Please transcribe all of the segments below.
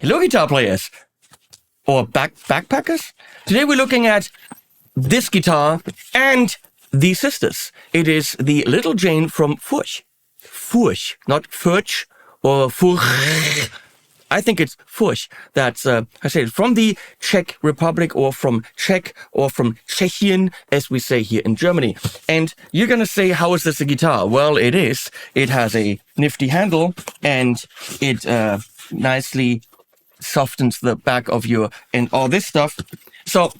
Hello, guitar players or backpackers. Today we're looking at this guitar and the sisters. It is the Little Jane from Furch. Furch, not Furch or Furch. I think it's Furch. That's, I say it, from the Czech Republic or from Czech or from Tschechian, as we say here in Germany. And you're going to say, how is this a guitar? Well, it is. It has a nifty handle and it nicely softens the back of your, and all this stuff. So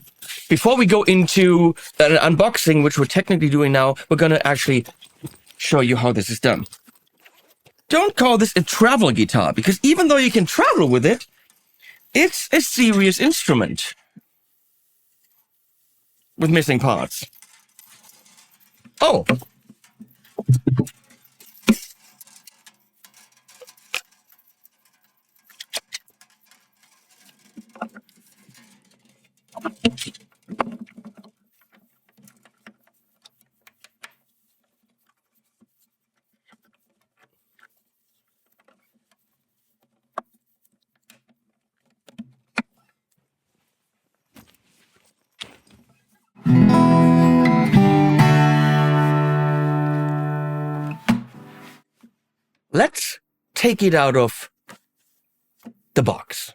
before we go into an unboxing, which we're technically doing now, we're going to actually show you how this is done. Don't call this a travel guitar, because even though you can travel with it, it's a serious instrument with missing parts. Oh. Let's take it out of the box.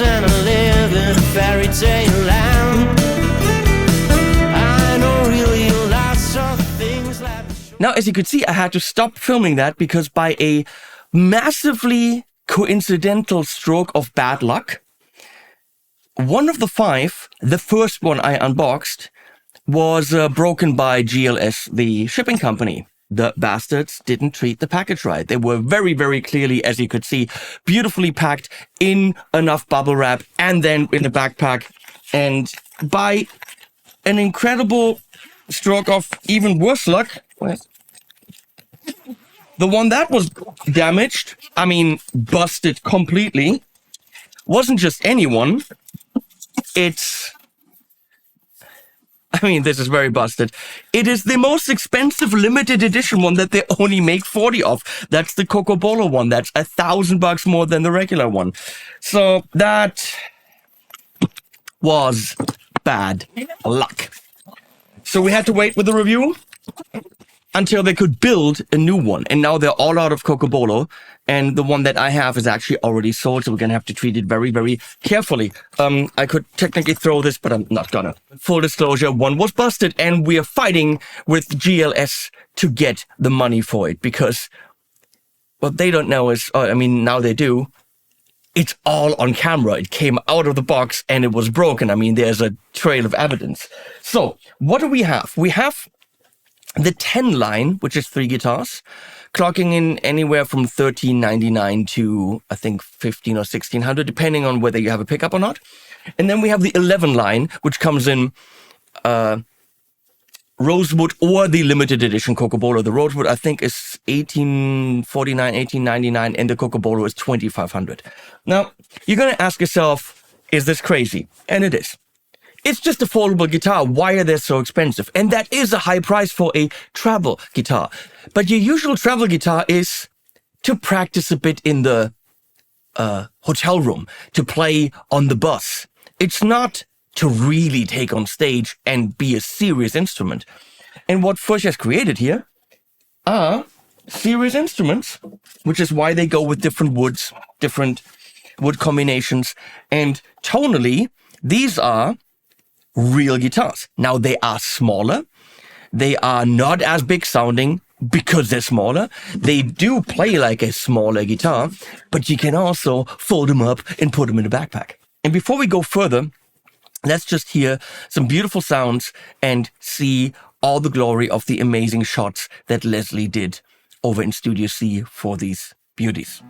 And I live in a fairy tale land. I know really lots of things like. Now, as you could see, I had to stop filming that because by a massively coincidental stroke of bad luck, one of the 5, the first one I unboxed, was broken by GLS, the shipping company. The bastards didn't treat the package right. They were very, very clearly, as you could see, beautifully packed in enough bubble wrap and then in the backpack. And by an incredible stroke of even worse luck, the one that was damaged, I mean, busted completely, wasn't just any one. This is very busted. It is the most expensive limited edition one that they only make 40 of. That's the Cocobolo one. That's $1,000 more than the regular one. So that was bad luck. So we had to wait with the review until they could build a new one. And now they're all out of Cocobolo. And the one that I have is actually already sold. So we're going to have to treat it very, very carefully. I could technically throw this, but I'm not gonna. Full disclosure, one was busted and we are fighting with GLS to get the money for it. Because what they don't know is, now they do. It's all on camera. It came out of the box and it was broken. There's a trail of evidence. So what do we have? We have the 10 line, which is 3 guitars, clocking in anywhere from $1,399 to, I think, $1,500 or $1,600, depending on whether you have a pickup or not. And then we have the 11 line, which comes in Rosewood or the limited edition Cocobolo. The Rosewood, I think, is $1,849, $1,899, and the Cocobolo is $2,500. Now, you're going to ask yourself, is this crazy? And it is. It's just a foldable guitar. Why are they so expensive? And that is a high price for a travel guitar. But your usual travel guitar is to practice a bit in the hotel room, to play on the bus. It's not to really take on stage and be a serious instrument. And what Furch has created here are serious instruments, which is why they go with different woods, different wood combinations. And tonally, these are real guitars. Now, they are smaller. They are not as big sounding because they're smaller. They do play like a smaller guitar, but you can also fold them up and put them in a backpack. And before we go further, let's just hear some beautiful sounds and see all the glory of the amazing shots that Leslie did over in Studio C for these beauties.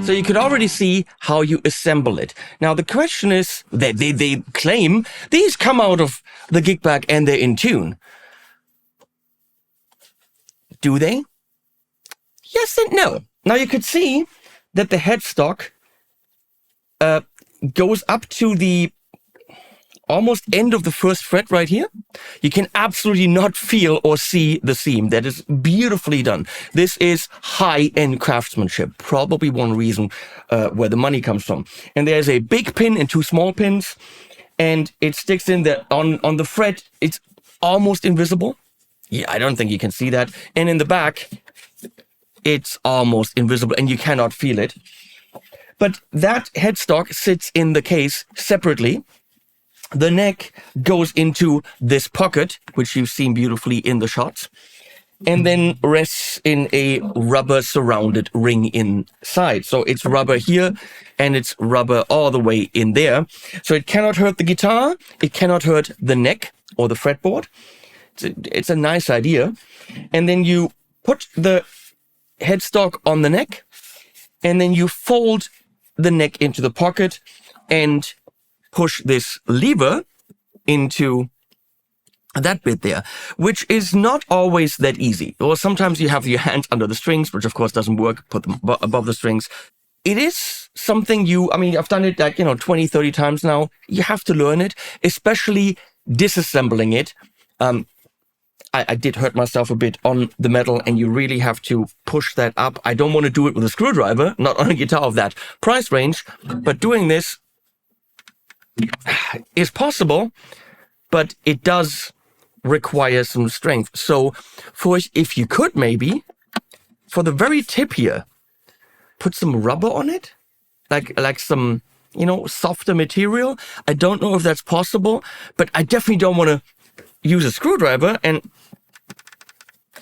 So you could already see how you assemble it. Now the question is, they claim these come out of the gig bag and they're in tune. Do they? Yes and no. Now you could see that the headstock goes up to the almost end of the first fret right here. You can absolutely not feel or see the seam. That is beautifully done. This is high-end craftsmanship. Probably one reason where the money comes from. And there's a big pin and two small pins, and it sticks in there on the fret. It's almost invisible. Yeah, I don't think you can see that. And in the back, it's almost invisible, and you cannot feel it. But that headstock sits in the case separately. The neck goes into this pocket, which you've seen beautifully in the shots, and then rests in a rubber surrounded ring inside. So it's rubber here and it's rubber all the way in there. So it cannot hurt the guitar. It cannot hurt the neck or the fretboard. It's a nice idea. And then you put the headstock on the neck, and then you fold the neck into the pocket and push this lever into that bit there, which is not always that easy. Or sometimes you have your hands under the strings, which of course doesn't work, put them above the strings. It is something I've done it 20, 30 times now. You have to learn it, especially disassembling it. I did hurt myself a bit on the metal, and you really have to push that up. I don't want to do it with a screwdriver, not on a guitar of that price range, but doing this is possible, but it does require some strength. So if you could maybe, for the very tip here, put some rubber on it, like some, softer material. I don't know if that's possible, but I definitely don't want to use a screwdriver and,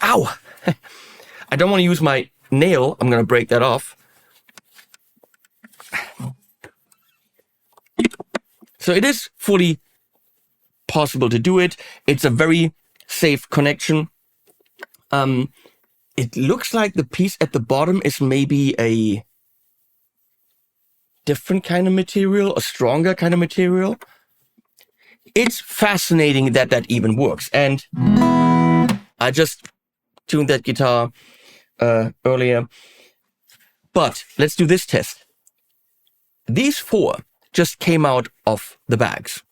ow! I don't want to use my nail. I'm going to break that off. So it is fully possible to do it. It's a very safe connection. It looks like the piece at the bottom is maybe a different kind of material, a stronger kind of material. It's fascinating that even works. And I just tuned that guitar earlier. But let's do this test. These 4 just came out of the bags.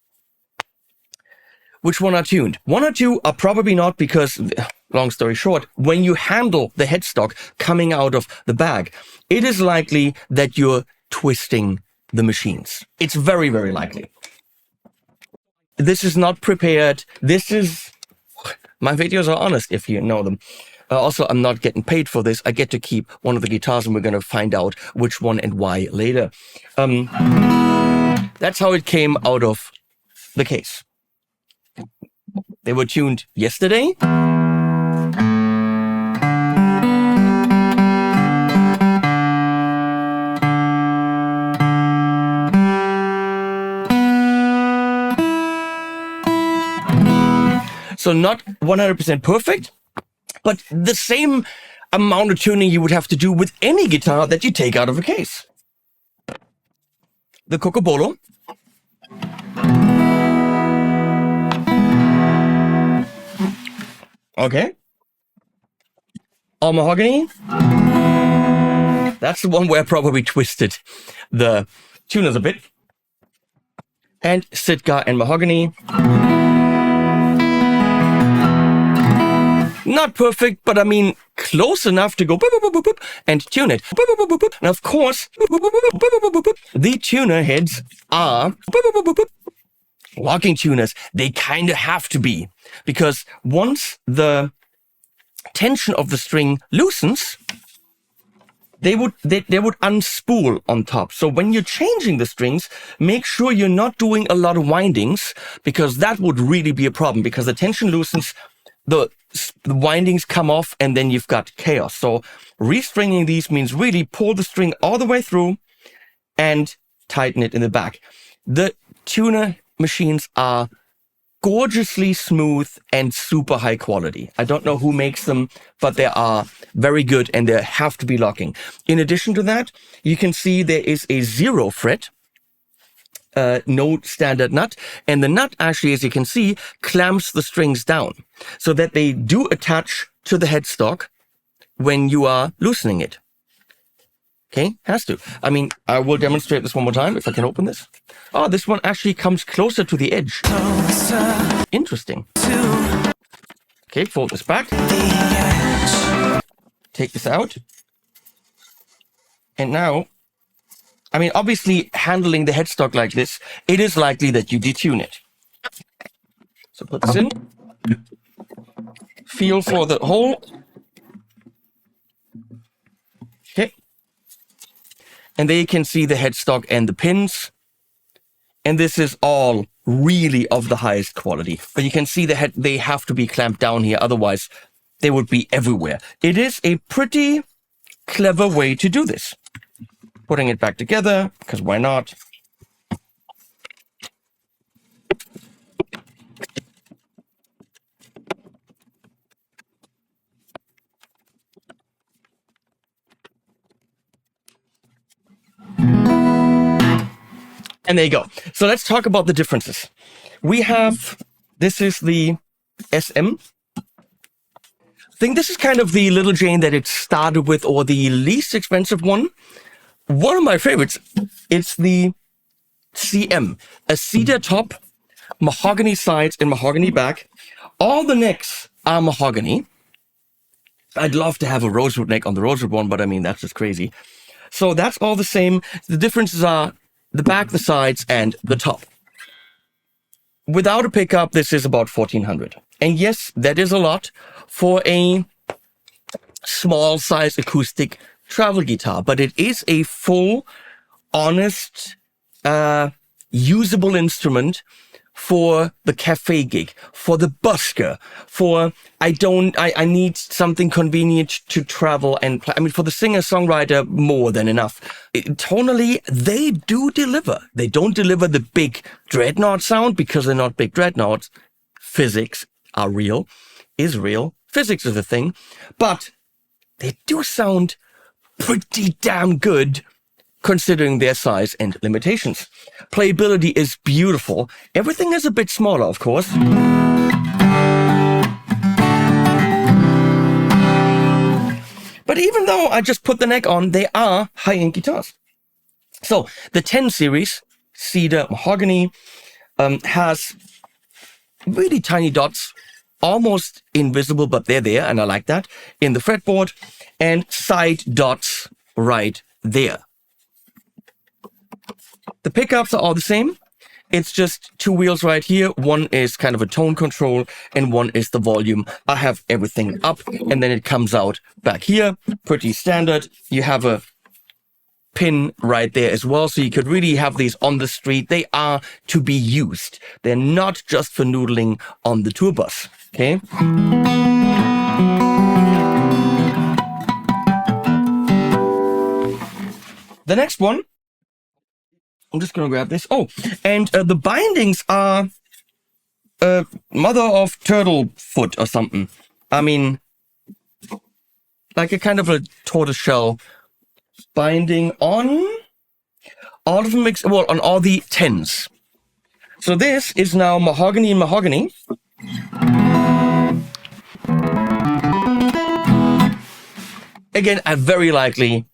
Which one are tuned? 1 or 2 are probably not, because, long story short, when you handle the headstock coming out of the bag, it is likely that you're twisting the machines. It's very, very likely. This is not prepared. This is... My videos are honest, if you know them. Also, I'm not getting paid for this. I get to keep one of the guitars, and we're going to find out which one and why later. That's how it came out of the case. They were tuned yesterday. So not 100% perfect, but the same amount of tuning you would have to do with any guitar that you take out of a case. The Cocobolo. Okay. All mahogany. That's the one where I probably twisted the tuners a bit. And Sitka and mahogany. Not perfect, but I mean close enough to go boop, boop, boop, boop, and tune it. Boop, boop, boop, boop. And of course, the tuner heads are locking tuners. They kind of have to be, because once the tension of the string loosens, they would unspool on top. So when you're changing the strings, make sure you're not doing a lot of windings, because that would really be a problem, because the tension loosens, the windings come off, and then you've got chaos. So restringing these means really pull the string all the way through and tighten it in the back. The tuner machines are gorgeously smooth and super high quality. I don't know who makes them, but they are very good, and they have to be locking. In addition to that, you can see there is a 0 fret, no standard nut, and the nut actually, as you can see, clamps the strings down so that they do attach to the headstock when you are loosening it. Okay, has to. I mean, I will demonstrate this one more time if I can open this. Oh, this one actually comes closer to the edge. Interesting. Okay, fold this back. Take this out. And now, I mean, obviously, handling the headstock like this, it is likely that you detune it. So put this in. Feel for the hole. Okay. And there you can see the headstock and the pins. And this is all really of the highest quality. But you can see they have to be clamped down here, otherwise they would be everywhere. It is a pretty clever way to do this. Putting it back together, because why not? And there you go. So let's talk about the differences. We have, this is the SM. I think this is kind of the little Jane that it started with, or the least expensive one. One of my favorites, it's the CM, a cedar top, mahogany sides and mahogany back. All the necks are mahogany. I'd love to have a rosewood neck on the rosewood one, but I mean, that's just crazy. So that's all the same. The differences are the back, the sides, and the top. Without a pickup, this is about $1,400. And yes, that is a lot for a small size acoustic travel guitar, but it is a full, honest, usable instrument for the cafe gig, for the busker, for I need something convenient to travel and play. I mean, for the singer-songwriter, more than enough. Tonally, they do deliver. They don't deliver the big dreadnought sound because they're not big dreadnoughts. Physics are real, is real. Physics is a thing, but they do sound pretty damn good considering their size and limitations. Playability is beautiful. Everything is a bit smaller, of course. But even though I just put the neck on, they are high-end guitars. So the 10 series, cedar mahogany, has really tiny dots, almost invisible, but they're there, and I like that, in the fretboard, and side dots right there. The pickups are all the same. It's just two wheels right here. One is kind of a tone control and one is the volume. I have everything up and then it comes out back here. Pretty standard. You have a pin right there as well. So you could really have these on the street. They are to be used. They're not just for noodling on the tour bus. Okay. The next one. I'm just going to grab this. Oh, and the bindings are mother of turtle foot or something. I mean, like a kind of a tortoiseshell binding on all of them, well, on all the 10s. So this is now mahogany and mahogany. Again, I very likely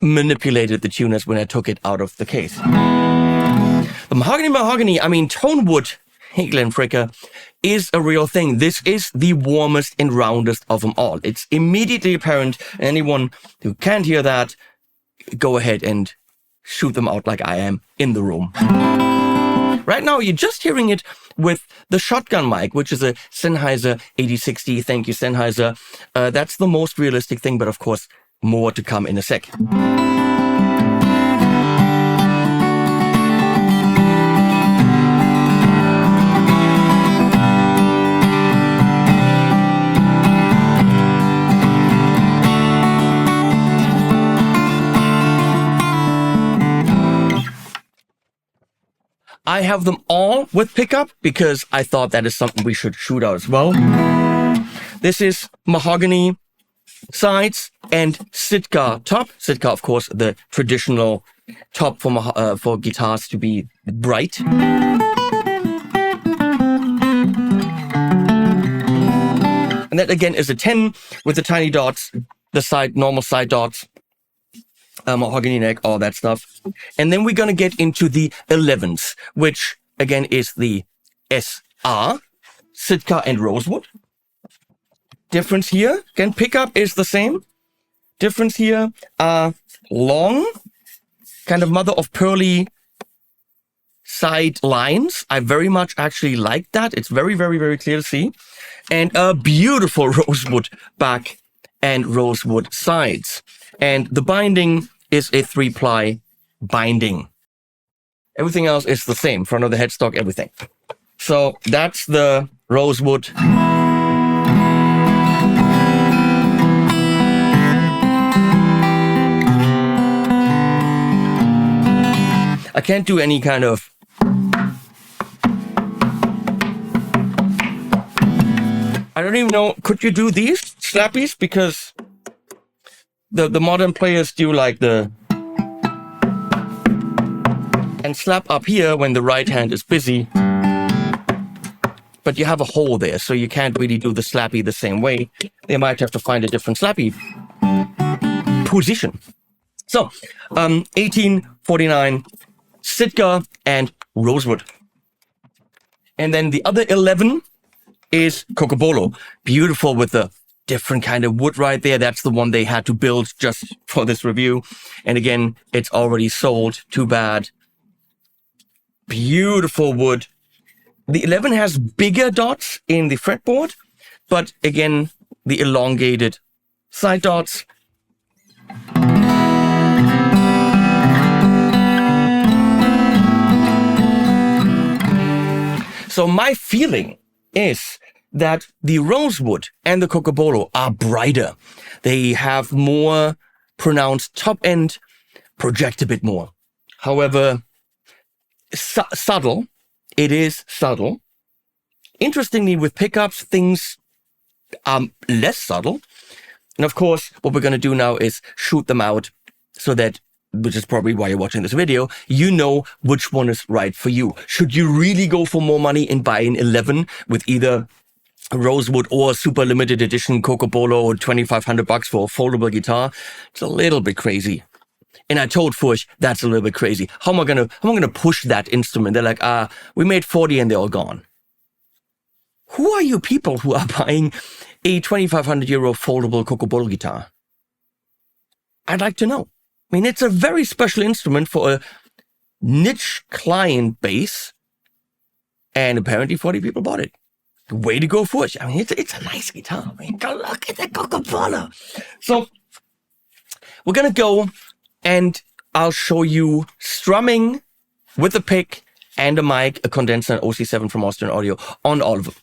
manipulated the tuners when I took it out of the case. The mahogany, I mean, tone wood, hey Glenn Fricker, is a real thing. This is the warmest and roundest of them all. It's immediately apparent. Anyone who can't hear that, go ahead and shoot them out like I am in the room. Right now, you're just hearing it with the shotgun mic, which is a Sennheiser 8060. Thank you, Sennheiser. That's the most realistic thing, but of course, more to come in a sec. I have them all with pickup because I thought that is something we should shoot out as well. This is mahogany sides and Sitka top. Sitka, of course, the traditional top for guitars to be bright. And that again is a 10 with the tiny dots, the normal side dots, mahogany neck, all that stuff. And then we're going to get into the 11s, which again is the SR, Sitka and Rosewood. Difference here, again, pickup is the same. Difference here are long, kind of mother of pearly side lines. I very much actually like that. It's very, very, very clear to see. And a beautiful rosewood back and rosewood sides. And the binding is a 3-ply binding. Everything else is the same, front of the headstock, everything. So that's the rosewood. I can't do any kind of I don't even know, could you do these slappies? Because the modern players do like the and slap up here when the right hand is busy. But you have a hole there, so you can't really do the slappy the same way. They might have to find a different slappy position. So, 1849 Sitka and Rosewood. And then the other 11 is Cocobolo. Beautiful with the different kind of wood right there. That's the one they had to build just for this review. And again, it's already sold. Too bad. Beautiful wood. The 11 has bigger dots in the fretboard, but again, the elongated side dots. So my feeling is that the Rosewood and the Cocobolo are brighter. They have more pronounced top end, project a bit more. However, subtle. It is subtle. Interestingly, with pickups, things are less subtle. And of course, what we're going to do now is shoot them out so that, which is probably why you're watching this video, you know which one is right for you. Should you really go for more money and buy an 11 with either rosewood or super limited edition Coco Polo, $2,500 for a foldable guitar. It's a little bit crazy. And I told Furch, that's a little bit crazy. How am I gonna push that instrument? They're like, we made 40 and they're all gone. Who are you people who are buying a €2,500 foldable Coco Polo guitar? I'd like to know. I mean, it's a very special instrument for a niche client base, and apparently 40 people bought it. Way to go, Furch. I mean, it's a nice guitar. I mean, go look at the Coco Polo. So we're gonna go, and I'll show you strumming with a pick and a mic, a condenser, an OC7 from Austrian Audio on all of them.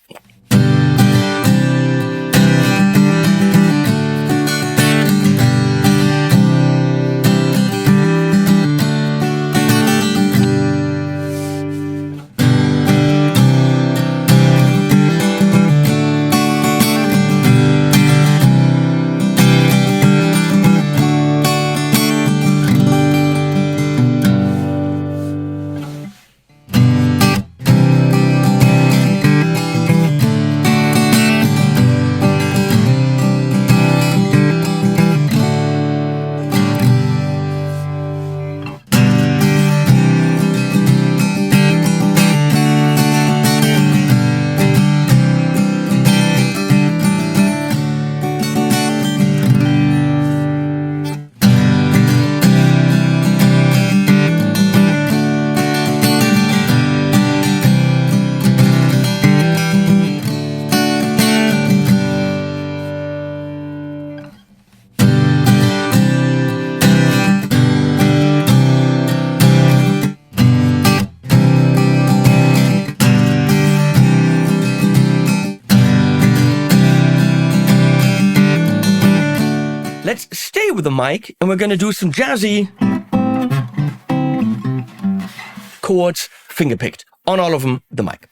Let's stay with the mic, and we're going to do some jazzy chords, fingerpicked, on all of them, the mic.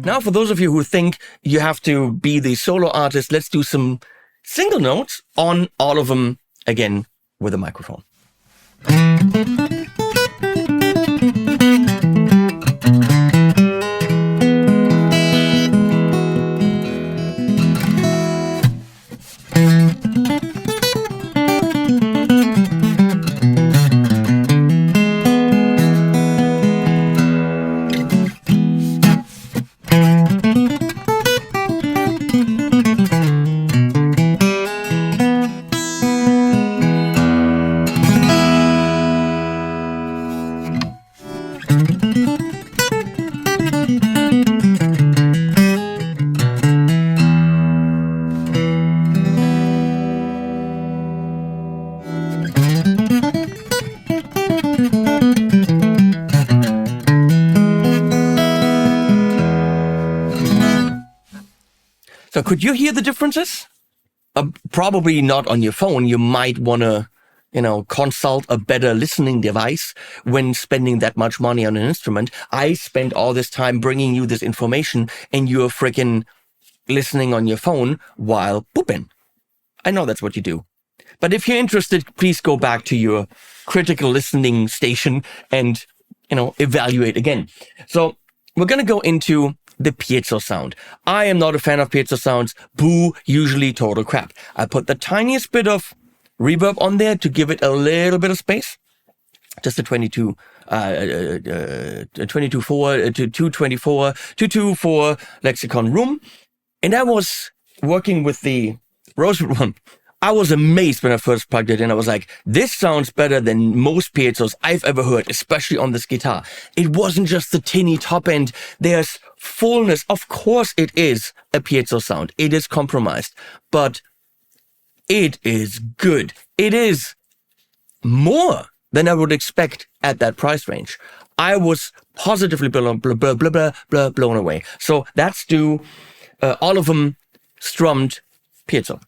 Now, for those of you who think you have to be the solo artist, let's do some single notes on all of them, again, with a microphone. So could you hear the differences? Probably not on your phone. You might want to, consult a better listening device when spending that much money on an instrument. I spent all this time bringing you this information and you're freaking listening on your phone while pooping. I know that's what you do. But if you're interested, please go back to your critical listening station and, evaluate again. So we're going to go into the piezo sound. I am not a fan of piezo sounds. Boo, usually total crap. I put the tiniest bit of reverb on there to give it a little bit of space. Just a 22, 22.4 to 224, 224 lexicon room. And I was working with the Rosewood one. I was amazed when I first plugged it in. I was like, this sounds better than most piezos I've ever heard, especially on this guitar. It wasn't just the tinny top end. There's fullness. Of course it is a piezo sound. It is compromised, but it is good. It is more than I would expect at that price range. I was positively blown away. So that's all of them strummed piezo.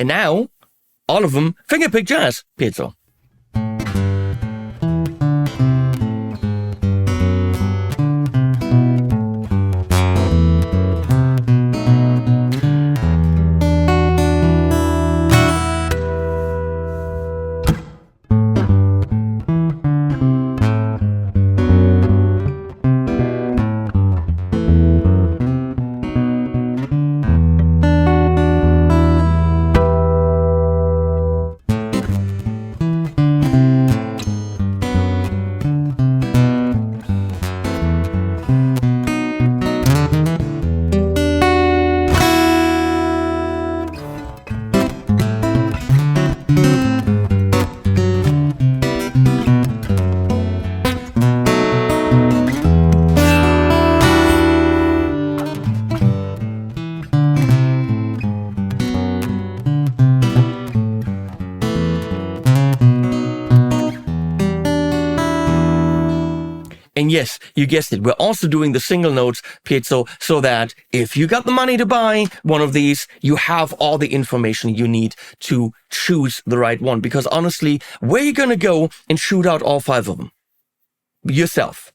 And now, all of them fingerpicked jazz piezo. And yes, you guessed it, we're also doing the single notes piezo so that if you got the money to buy one of these, you have all the information you need to choose the right one. Because honestly, where are you going to go and shoot out all 5 of them? Yourself.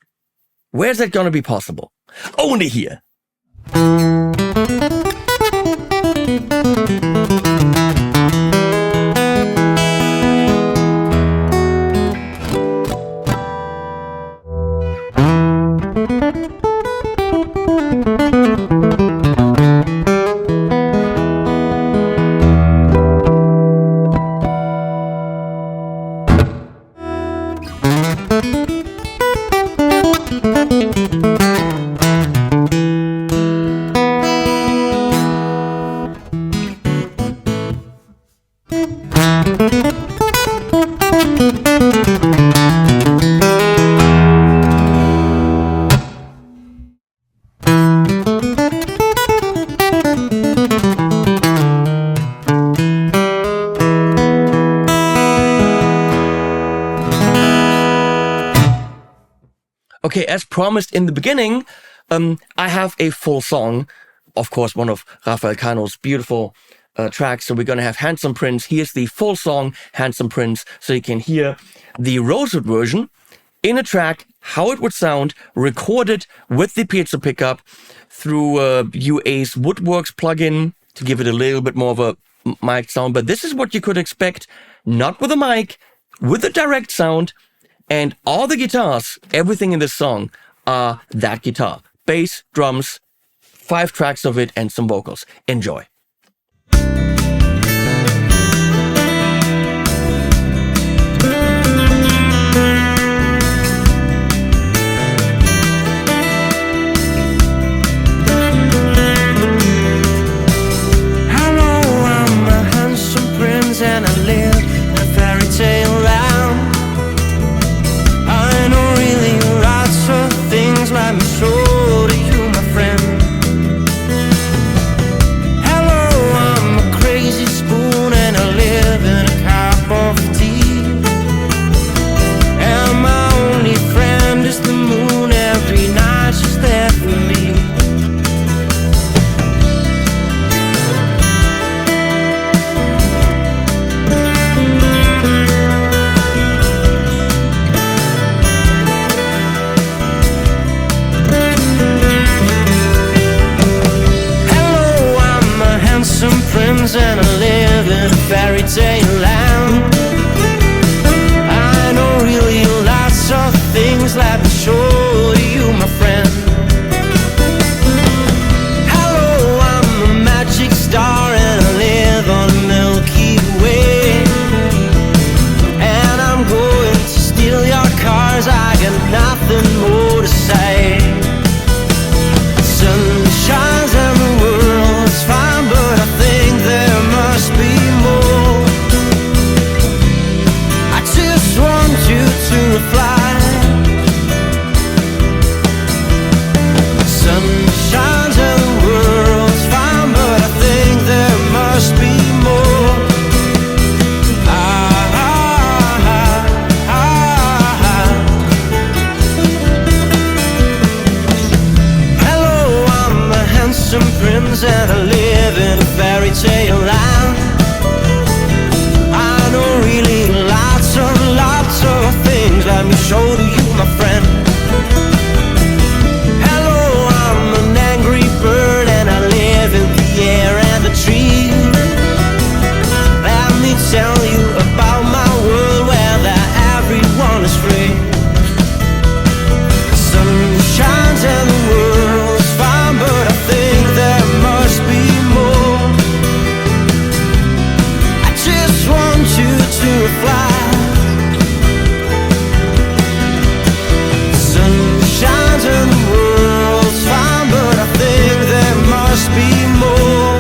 Where's that going to be possible? Only here. Okay, as promised in the beginning, I have a full song, of course, one of Rafael Cano's beautiful tracks. So we're going to have Handsome Prince. Here's the full song, Handsome Prince, so you can hear the Rosewood version in a track, how it would sound, recorded with the piezo pickup through UA's Woodworks plugin to give it a little bit more of a mic sound. But this is what you could expect, not with a mic, with a direct sound. And all the guitars, everything in this song are that guitar. Bass, drums, 5 tracks of it, and some vocals. Enjoy. tale land. I know really lots of things, let me show you, my friend. Hello, I'm a magic star and I live on the Milky Way. And I'm going to steal your cars, I got nothing more to say. Sun shines and the world's fine, but I think there must be more. I just want you to fly. Sun shines and the world's fine, but I think there must be more. Hello, I'm a handsome prince and I live in a fairy tale land. I know really lots of things, let me show to you, my friend. Hello, I'm an angry bird and I live in the air and the trees. Let me tell you about my world where everyone is free. The sun shines and the world's fine, but I think there must be more. I just want you to fly. The sun shines and the world's fine, but I think there must be more.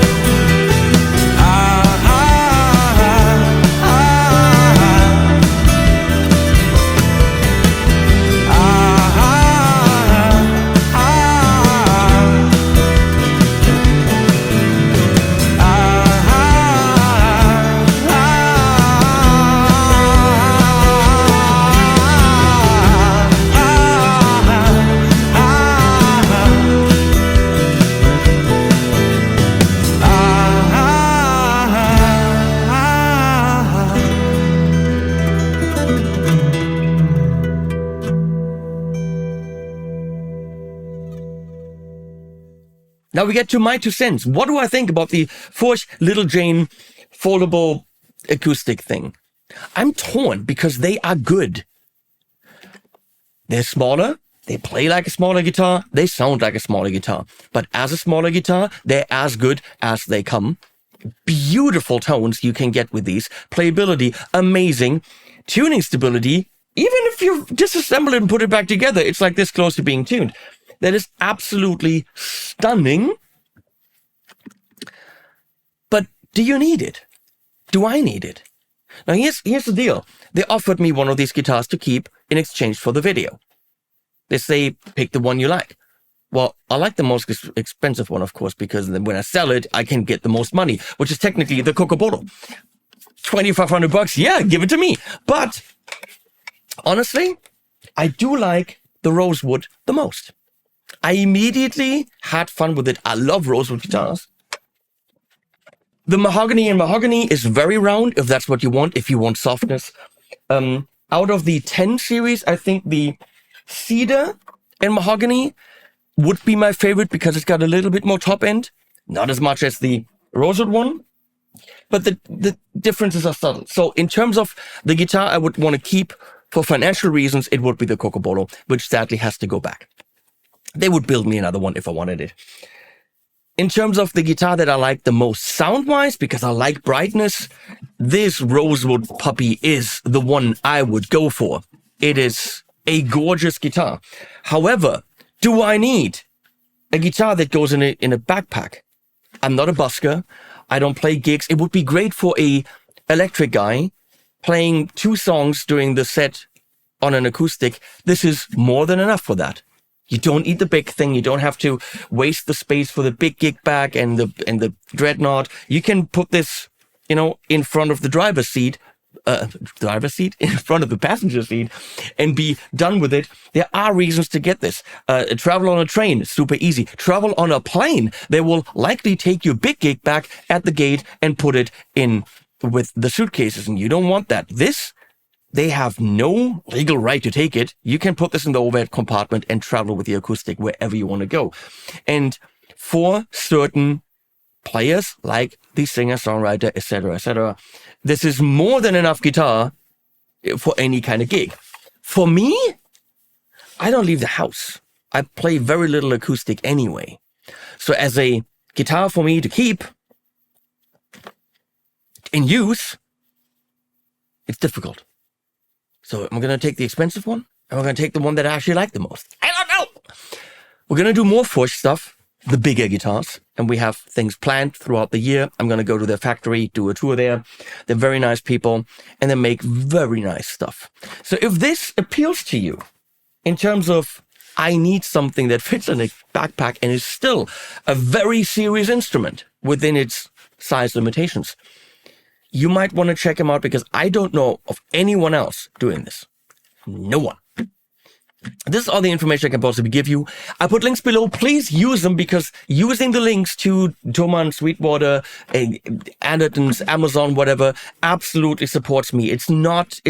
Now we get to my 2 cents. What do I think about the Furch Little Jane foldable acoustic thing? I'm torn because they are good. They're smaller. They play like a smaller guitar. They sound like a smaller guitar. But as a smaller guitar, they're as good as they come. Beautiful tones you can get with these. Playability, amazing. Tuning stability, even if you disassemble it and put it back together, it's like this close to being tuned. That is absolutely stunning. But do you need it? Do I need it? Now here's the deal. They offered me one of these guitars to keep in exchange for the video. They say, pick the one you like. Well, I like the most expensive one, of course, because then when I sell it, I can get the most money, which is technically the Coca-Cola. $2,500, yeah, give it to me. But honestly, I do like the rosewood the most. I immediately had fun with it. I love rosewood guitars. The mahogany is very round, if that's what you want, if you want softness. Out of the 10 series, I think the cedar and mahogany would be my favorite because it's got a little bit more top end. Not as much as the rosewood one, but the differences are subtle. So in terms of the guitar I would want to keep for financial reasons, it would be the Coca-Cola, which sadly has to go back. They would build me another one if I wanted it. In terms of the guitar that I like the most sound-wise, because I like brightness, this rosewood puppy is the one I would go for. It is a gorgeous guitar. However, do I need a guitar that goes in a backpack? I'm not a busker. I don't play gigs. It would be great for a electric guy playing 2 songs during the set on an acoustic. This is more than enough for that. You don't need the big thing. You don't have to waste the space for the big gig bag and the dreadnought. You can put this, in front of the driver's seat, in front of the passenger seat, and be done with it. There are reasons to get this. Travel on a train, super easy. Travel on a plane, they will likely take your big gig bag at the gate and put it in with the suitcases, and you don't want that. They have no legal right to take it. You can put this in the overhead compartment and travel with the acoustic wherever you want to go. And for certain players like the singer, songwriter, etc., etc. This is more than enough guitar for any kind of gig. For me, I don't leave the house. I play very little acoustic anyway. So as a guitar for me to keep in use, it's difficult. So I'm going to take the expensive one, and we're going to take the one that I actually like the most. I don't know. We're going to do more Furch stuff, the bigger guitars, and we have things planned throughout the year. I'm going to go to their factory, do a tour there. They're very nice people, and they make very nice stuff. So if this appeals to you in terms of I need something that fits in a backpack and is still a very serious instrument within its size limitations, you might want to check them out, because I don't know of anyone else doing this. No one. This is all the information I can possibly give you. I put links below. Please use them, because using the links to Thomann, Sweetwater, Anderton's, Amazon, whatever, absolutely supports me. It's not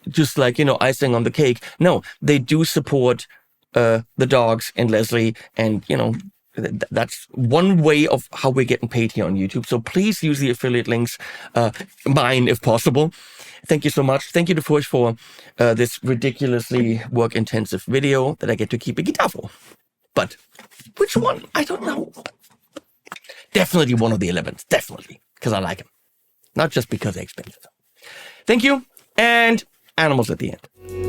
just like, icing on the cake. No, they do support the dogs and Leslie, and, that's one way of how we're getting paid here on YouTube. So please use the affiliate links, mine if possible. Thank you so much. Thank you to Furch for this ridiculously work-intensive video that I get to keep a guitar for. But which one? I don't know. Definitely one of the 11s. Definitely. Because I like them. Not just because they're expensive. Thank you. And animals at the end.